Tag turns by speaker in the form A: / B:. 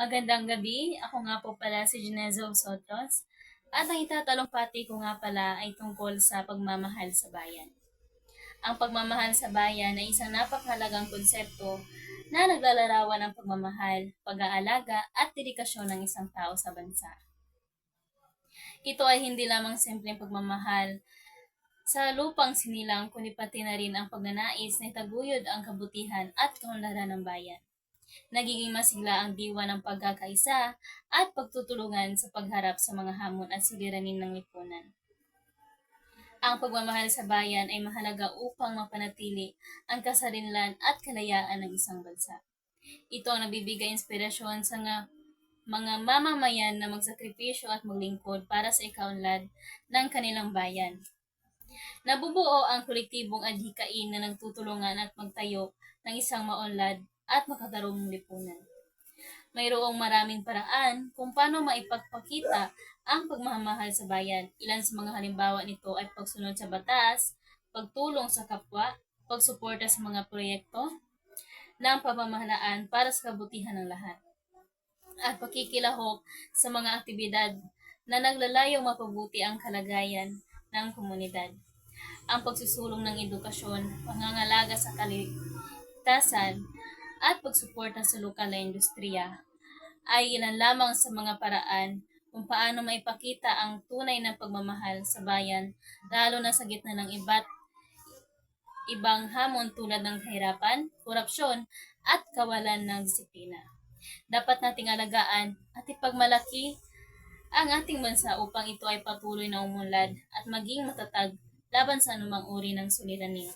A: Magandang gabi, ako nga po pala si Genezo Sotos at ang itatalongpati ko nga pala ay tungkol sa pagmamahal sa bayan. Ang pagmamahal sa bayan ay isang napakahalagang konsepto na naglalarawan ng pagmamahal, pag-aalaga at dedikasyon ng isang tao sa bansa. Ito ay hindi lamang simpleng pagmamahal sa lupang sinilang kundi pati na rin ang pagnanais na itaguyod ang kabutihan at kaunlaran ng bayan. Nagiging masigla ang diwa ng pagkakaisa at pagtutulungan sa pagharap sa mga hamon at suliranin ng lipunan. Ang pagmamahal sa bayan ay mahalaga upang mapanatili ang kasarinlan at kalayaan ng isang bansa. Ito ang nagbibigay inspirasyon sa mga mamamayan na magsakripisyo at maglingkod para sa ikaunlad ng kanilang bayan. Nabubuo ang kolektibong adhikain na nagtutulungan at magtayo ng isang maunlad at makatarong lipunan. Mayroong maraming paraan kung paano maipagpakita ang pagmamahal sa bayan. Ilan sa mga halimbawa nito ay pagsunod sa batas, pagtulong sa kapwa, pagsuporta sa mga proyekto ng pamamahalaan para sa kabutihan ng lahat, at pakikilahok sa mga aktibidad na naglalayong mapabuti ang kalagayan ng komunidad. Ang pagsusulong ng edukasyon, pangangalaga sa kaligtasan, at pagsuporta sa lokal na industriya ay ilan lamang sa mga paraan kung paano maipakita ang tunay na pagmamahal sa bayan, lalo na sa gitna ng iba't ibang hamon tulad ng kahirapan, korupsyon, at kawalan ng disiplina. Dapat nating alagaan at ipagmalaki ang ating bansa upang ito ay patuloy na umunlad at maging matatag laban sa anumang uri ng suliranin.